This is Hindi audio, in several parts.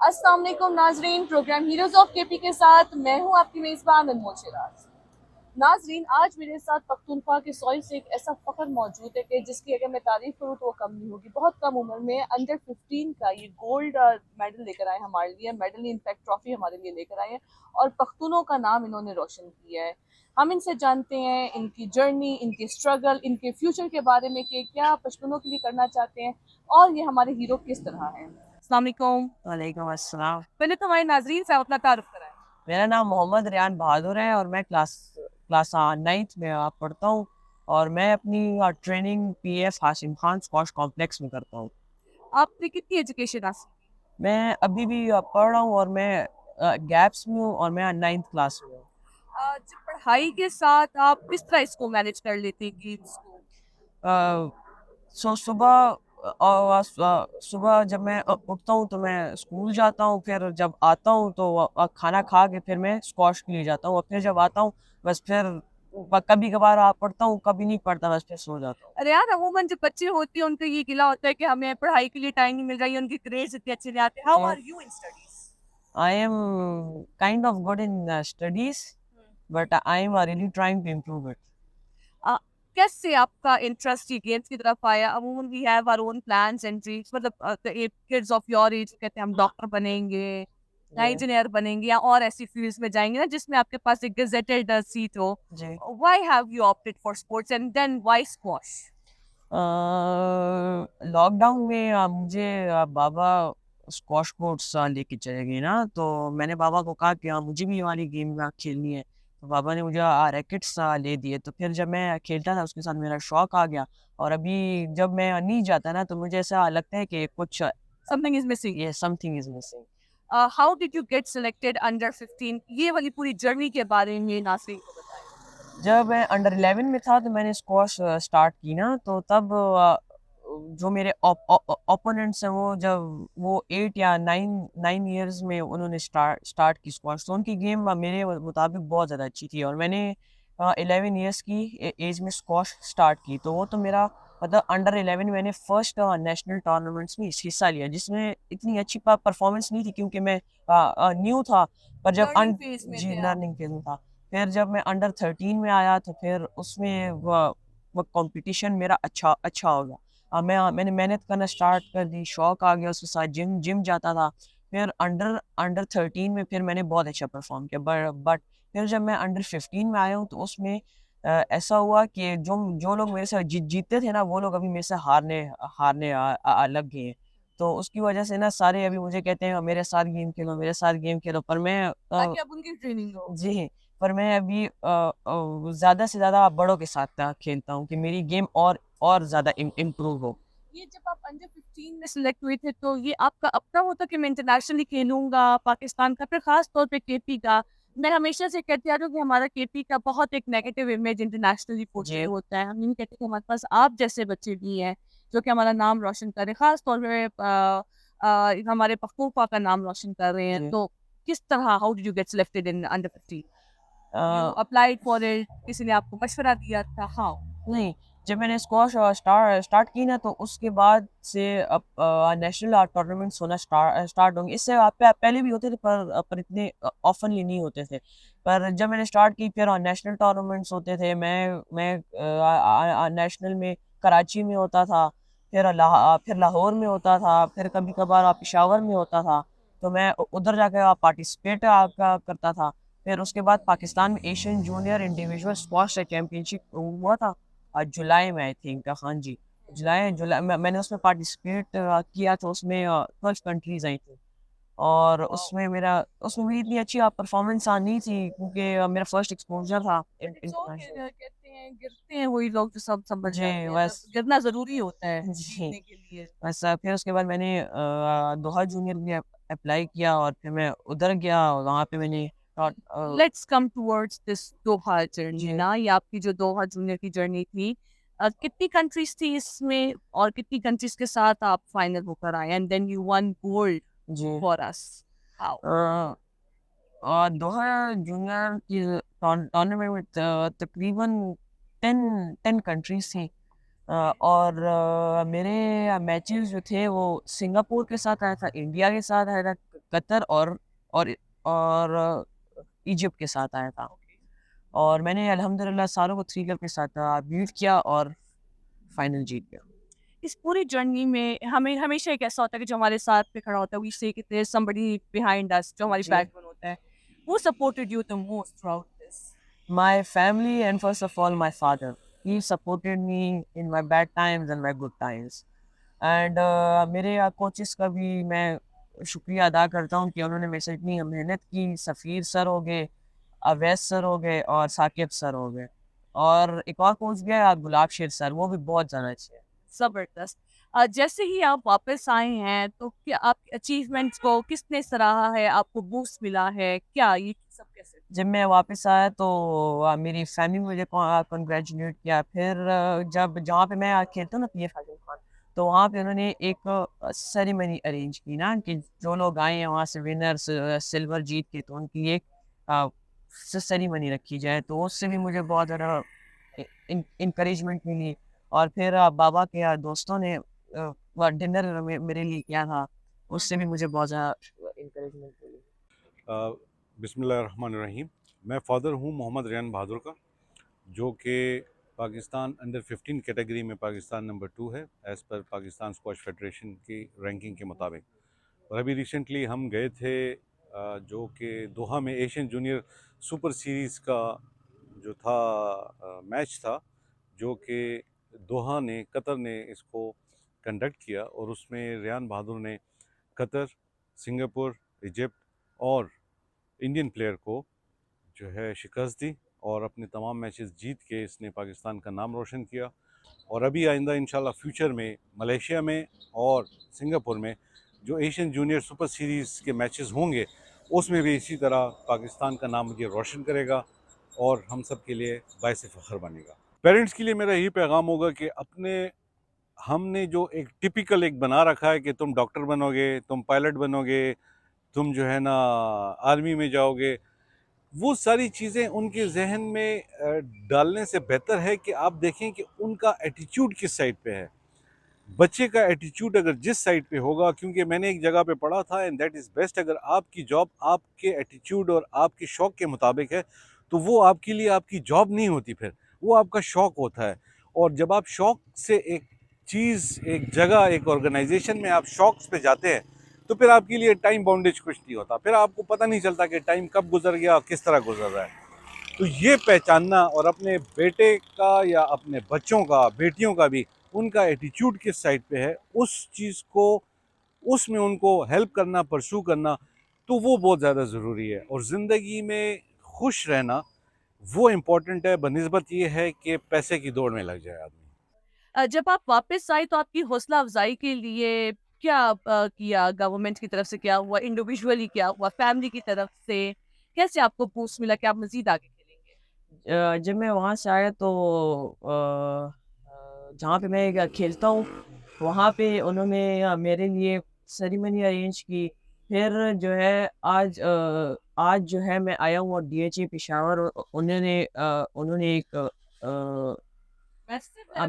अस्सलाम वालेकुम नाजरीन, प्रोग्राम हीरोज ऑफ केपी के साथ मैं हूं आपकी मेज़बान अनमोल शिराज। नाजरीन, आज मेरे साथ पख्तूनख्वा के सॉइल से एक ऐसा फ़ख्र मौजूद है कि जिसकी अगर मैं तारीफ करूँ तो वो कम नहीं होगी। बहुत कम उम्र में अंडर 15 का ये गोल्ड मेडल लेकर आए हमारे लिए। मेडल नहीं, इनफैक्ट ट्रॉफी हमारे लिए लेकर आए हैं और पख्तूनों का नाम इन्होंने रोशन किया है। हम इनसे जानते हैं इनकी जर्नी, इनके स्ट्रगल, इनके फ्यूचर के बारे में कि क्या पश्तूनों के लिए करना चाहते हैं और ये हमारे हीरो किस तरह हैं। अस्सलाम वालेकुम। वालेकुम अस्सलाम। पहले तो हमारे नाजरीन से आप अपना तारुफ कराएं। मेरा नाम मोहम्मद रियान बहादुर है और मैं क्लास क्लास नाइन्थ में पढ़ता हूँ और मैं अपनी training PF Hashim Khan squash complex में करता हूँ। आपने कितनी एजुकेशन हासिल की? मैं अभी भी पढ़ रहा हूँ और मैं गैप्स में हूँ और मैं नाइन्थ क्लास में हूँ। जब पढ़ाई के साथ आप किस तरह इसको मैनेज कर लेते हैं गेम्स को? अ, सो सुबह जब मैं उठता हूँ तो मैं स्कूल जाता हूँ, फिर जब आता हूँ तो खाना खा के फिर मैं स्क्वाश के लिए जाता हूँ और फिर जब आता हूँ बस फिर कभी कभार पढ़ता हूँ, कभी नहीं पढ़ता, बस फिर सो जाता हूँ। अरे यार, अमूमन जो बच्चे होते हैं उनको ये गिला होता है कि हमें पढ़ाई के लिए टाइम नहीं मिल रहा है, उनके ग्रेड्स इतने अच्छे नहीं आते। How are you in studies? I am kind of good in studies, but I am really trying to improve it. कैसे आपका इंटरेस्ट ये गेम्स की तरफ आया? अमूमन we have our own plans and dreams, मतलब किड्स ऑफ योर एज कहते हैं हम डॉक्टर बनेंगे या जी, इंजीनियर बनेंगे या और ऐसी फील्ड्स में जाएंगे ना जिसमें आपके पास एक गेजेटेड सीट हो। जी। Why have you opted for sports and then why squash? Lockdown में मुझे बाबा स्क्वाश कोर्ट्स लेके चले गए ना, तो मैंने बाबा को कहा कि मुझे भी ये वाली गेम खेलनी है। तो बाबा ने मुझे रैकेट्स ले दिए, तो फिर जब मैं खेलता था उसके साथ मेरा शौक आ गया और अभी जब मैं नहीं जाता ना तो मुझे ऐसा लगता है कि कुछ समथिंग इज मिसिंग। ये something is missing. How did you get selected under 15? ये वाली पूरी जर्नी के बारे में नासरीन को बताएं। जब मैं अंडर 11 में था तो मैंने स्क्वाश स्टार्ट की ना, तो तब जो मेरे ओपोनेंट्स हैं वो जब वो 8 या 9 इयर्स में उन्होंने स्टार्ट स्टार्ट की स्क्वाश, तो उनकी गेम मेरे मुताबिक बहुत ज़्यादा अच्छी थी और मैंने 11 इयर्स की एज में स्क्वाश स्टार्ट की, तो वो तो मेरा मतलब अंडर 11 मैंने फर्स्ट नेशनल टूर्नामेंट्स में हिस्सा लिया जिसमें इतनी अच्छी परफॉर्मेंस नहीं थी क्योंकि मैं न्यू था। पर जब लर्निंग फेज में जी थे आप। लर्निंग फेज में था। फिर जब मैं अंडर 13 में आया तो फिर उसमें वो कंपटीशन मेरा अच्छा अच्छा हो गया। मैंने मेहनत करना स्टार्ट कर दी, शौक आ गया उसके साथ, जिम जिम जाता था। फिर अंडर अंडर 13 में फिर मैंने बहुत अच्छा परफॉर्म किया, बट फिर जब मैं अंडर 15 में आया हूँ तो उसमें ऐसा हुआ कि जो जो लोग मेरे से जीतते थे ना वो लोग अभी मेरे से हारने हारने लग गए हैं। तो उसकी वजह से ना सारे अभी मुझे कहते हैं मेरे साथ गेम खेलो, मेरे साथ गेम खेलो, पर मैं ताकि आप उनकी ट्रेनिंग हो। जी, पर मैं अभी ज़्यादा से ज़्यादा बड़ों के साथ खेलता हूँ कि मेरी गेम और ज़्यादा इम्प्रूव हो। ये जब आप अंडर 15 में सिलेक्ट हुए थे तो ये आपका अपना होता कि मैं इंटरनेशनली खेलूंगा पाकिस्तान का, फिर खास तौर पे केपी का? मैं हमेशा से कहती आ रही हूँ कि हमारा केपी का बहुत एक नेगेटिव इमेज इंटरनेशनली पोर्ट्रे जी, होता है। हम नहीं कहते कि हमारे पास आप जैसे बच्चे भी हैं जो कि हमारा नाम रोशन कर रहे हैं, खास तौर पे हमारे पख्तूनख्वा का नाम रोशन कर रहे हैं। जी। तो किस तरह, how did you get selected in under 15? You a, applied for it, किसी ने आपको मशवरा दिया था? हाउ? नहीं, जब मैंने स्क्वाश स्टार्ट की ना तो उसके बाद से अब नेशनल टूर्नामेंट्स होना स्टार्ट होंगे। इससे पहले भी होते थे पर इतने ऑफनली नहीं होते थे। पर जब मैंने स्टार्ट की फिर नेशनल टूर्नामेंट्स होते थे। मैं नेशनल में कराची में होता था, फिर लाहौर में होता था, फिर कभी-कभार पेशावर में होता था। तो मैं उधर जाके पार्टिसिपेट करता था। फिर उसके बाद पाकिस्तान में Asian junior individual squash championship हुआ था जुलाई में, आई थिंक। हाँ जी, जुलाई जुलाई मैंने उसमें पार्टिसिपेट किया था। उसमें 12 कंट्रीज़ आई थी और उसमें मेरी इतनी अच्छी परफॉर्मेंस नहीं थी क्योंकि मेरा फर्स्ट एक्सपोज़र था बट इट्स ओके, इंटरनेशनल। कहते हैं गिरते हैं वही लोग जो सब संभल जी, जाते हैं, मतलब बस गिरना ज़रूरी होता है जी, जीतने के लिए। बस फिर उसके बाद मैंने दोहा जूनियर में अप्लाई किया और फिर मैं उधर गया और वहाँ पे मैंने let's come towards this Doha journey जी, ना, ये आपकी जो दोहा जूनियर की जर्नी थी, कितनी कंट्रीज़ थी इसमें और कितनी कंट्रीज़ के साथ आप फाइनल होकर आए and then you won gold जी। For us? How? Uh Doha junior की टूर्नामेंट में तकरीबन 10 कंट्रीज थी। और मेरे मैचेस जो थे वो सिंगापुर के साथ आया था, इंडिया के साथ आया था, कतर और इजिप्ट के साथ आया था और मैंने अल्हम्दुलिल्लाह सारों को 3 क्लब के साथ बीट किया और फाइनल जीत गया। इस पूरी जर्नी में हमें हमेशा एक ऐसा होता है कि जो हमारे साथ पे खड़ा होता है, वी से कि देयर समबडी बिहाइंड अस, जो हमारी जी। बैकबोन होता है। Who supported you the most throughout this? My family and first of all my father. He supported me in my bad times and my good times. And मेरे कोचेस का भी मैं शुक्रिया अदा करता हूँ कि उन्होंने मेरे से इतनी मेहनत की। सफ़ीर सर हो गए, अवैस सर हो गए और साकिब सर हो गए और एक और कोच भी है गुलाब शेर सर, वो भी बहुत ज़्यादा अच्छे हैं। जबरदस्त। जैसे ही आप वापस आए हैं तो क्या आपके अचीवमेंट्स को किसने सराहा है, आपको बूस्ट मिला है, क्या ये सब कैसे? जब मैं वापस आया तो मेरी फैमिली ने मुझे कॉन्ग्रेचुलेट किया। फिर जब जहाँ पे मैं खेलता हूँ ना पीएफ फाजिल खान, तो वहाँ पे उन्होंने एक सेरेमनी अरेंज की ना कि जो लोग आए हैं वहाँ से विनर्स सिल्वर जीत के, तो उनकी एक सेरेमनी रखी जाए, तो उससे भी मुझे बहुत ज़्यादा इंकरेजमेंट मिली। और फिर बाबा के दोस्तों ने डिनर मेरे लिए किया था, उससे भी मुझे बहुत ज़्यादा इंकरेजमेंट मिली। बिस्मिल्लाहिर्रहमानिर्रहीम। मैं फ़ादर हूँ मोहम्मद रेयान बहादुर का, जो कि पाकिस्तान अंडर 15 कैटेगरी में पाकिस्तान नंबर 2 है as per Pakistan squash federation की रैंकिंग के मुताबिक। और अभी रिसेंटली हम गए थे जो कि दोहा में एशियन जूनियर सुपर सीरीज़ का जो था मैच था, जो कि दोहा ने कतर ने इसको कंडक्ट किया और उसमें रेयान बहादुर ने कतर, सिंगापुर, इजिप्ट और इंडियन प्लेयर को जो है शिकस्त दी और अपने तमाम मैचेस जीत के इसने पाकिस्तान का नाम रोशन किया। और अभी आइंदा इंशाल्लाह फ्यूचर में मलेशिया में और सिंगापुर में जो एशियन जूनियर सुपर सीरीज़ के मैचेस होंगे, उसमें भी इसी तरह पाकिस्तान का नाम ये रोशन करेगा और हम सब के लिए बाइस फ़ख्र बनेगा। पेरेंट्स के लिए मेरा यही पैगाम होगा कि हमने जो एक टिपिकल एक बना रखा है कि तुम डॉक्टर बनोगे, तुम पायलट बनोगे, तुम जो है ना आर्मी में जाओगे, वो सारी चीज़ें उनके जहन में डालने से बेहतर है कि आप देखें कि उनका एटीट्यूड किस साइड पे है। बच्चे का एटीट्यूड अगर जिस साइड पे होगा, क्योंकि मैंने एक जगह पे पढ़ा था एंड दैट इज़ बेस्ट, अगर आपकी जॉब आपके एटीट्यूड और आपके शौक़ के मुताबिक है तो वो आपके लिए आपकी जॉब नहीं होती, फिर वो आपका शौक़ होता है। और जब आप शौक़ से एक चीज़, एक जगह, एक ऑर्गेनाइजेशन में आप शौक़ पे जाते हैं तो फिर आपके लिए टाइम बाउंडेज कुछ नहीं होता, फिर आपको पता नहीं चलता कि टाइम कब गुजर गया और किस तरह गुजर रहा है। तो ये पहचानना और अपने बेटे का या अपने बच्चों का, बेटियों का भी, उनका एटीट्यूड किस साइड पे है, उस चीज़ को, उसमें उनको हेल्प करना, परसू करना, तो वो बहुत ज़्यादा ज़रूरी है। और ज़िंदगी में खुश रहना वो इम्पोर्टेंट है, बनिस्बत ये है कि पैसे की दौड़ में लग जाए आदमी। जब आप वापस आए तो आपकी हौसला अफजाई के लिए क्या किया? गवर्नमेंट की तरफ से क्या हुआ? इंडिविजुअली क्या हुआ? फैमिली की तरफ से कैसे आपको बूस्ट मिला कि आप मज़ीद आगे खेलेंगे? जब मैं वहाँ से आया तो जहाँ पे मैं खेलता हूँ, वहाँ पे उन्होंने मेरे लिए सेरेमनी अरेंज की। फिर जो है आज जो है मैं आया हूँ डीएचए पेशावर, उन्होंने एक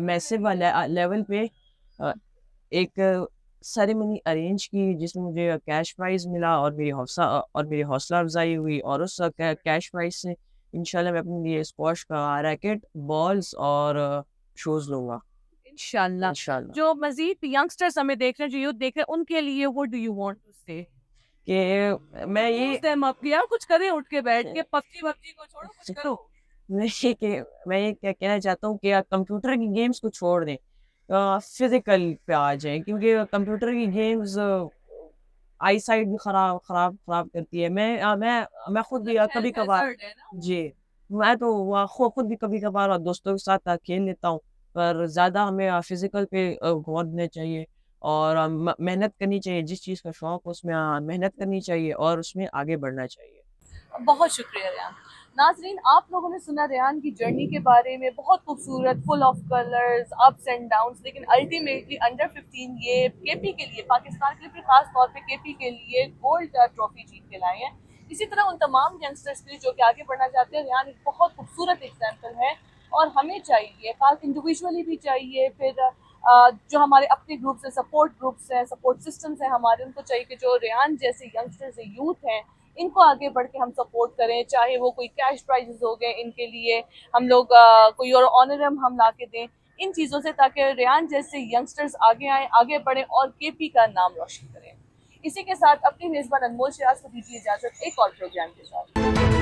मैसिव लेवल पे एक सेरेमनी अरेंज की जिसमें मुझे कैश प्राइज़ मिला और मेरी हौसला अफ़ज़ाई हुई और उस कैश प्राइज़ से इंशाल्लाह मैं अपने लिए स्क्वॉश का रैकेट, बॉल्स और शूज़ लूँगा। इंशाल्लाह। इंशाल्लाह। जो मज़ीद यंगस्टर्स हमें देख रहे हैं, जो यूथ देख रहे हैं, उनके लिए what do you want to say? कि मैं ये बूस्ट देम अप, यार कुछ करें उठ के बैठ के, पबजी को छोड़ो, कुछ करो। मैं ये क्या कहना चाहता हूँ कि कंप्यूटर की गेम्स को छोड़ दें, फिज़िकल पे आ जाएँ, क्योंकि कंप्यूटर की गेम्स आई साइट भी खराब करती है। मैं खुद भी कभी-कभार हैज़ार्ड है ना वो। जी, मैं तो खुद भी कभी-कभार दोस्तों के साथ खेल लेता हूँ, पर ज़्यादा हमें फ़िज़िकल पे गौर देना चाहिए और मेहनत करनी चाहिए। जिस चीज़ का शौक हो उसमें मेहनत करनी चाहिए और उसमें आगे बढ़ना चाहिए। बहुत शुक्रिया रेहान। नाज़रीन, आप लोगों ने सुना रेहान की जर्नी के बारे में, बहुत खूबसूरत, full of colours, ups and downs, लेकिन अल्टीमेटली अंडर 15 ये केपी के लिए, पाकिस्तान के लिए, खास तौर पे केपी के लिए गोल्ड ट्रॉफी जीत के लाए हैं। इसी तरह उन तमाम यंगस्टर्स के लिए जो कि आगे बढ़ना चाहते हैं, रेहान एक बहुत खूबसूरत एग्जाम्पल है और हमें चाहिए, खास इंडिविजुअली भी चाहिए, फिर जो हमारे अपने ग्रुप्स हैं, सपोर्ट ग्रुप्स हैं, सपोर्ट सिस्टम्स हैं हमारे, उनको चाहिए कि जो रेहान जैसे यंगस्टर्स यूथ हैं इनको आगे बढ़ के हम सपोर्ट करें, चाहे वो कोई कैश प्राइजेस हो गए इनके लिए, हम लोग कोई और ऑनरम हम ला के दें इन चीज़ों से, ताकि रेहान जैसे यंगस्टर्स आगे आएँ, आगे बढ़ें और केपी का नाम रोशन करें। इसी के साथ अपनी मेज़बान अनमोल शिराज को दीजिए इजाज़त एक और प्रोग्राम के साथ।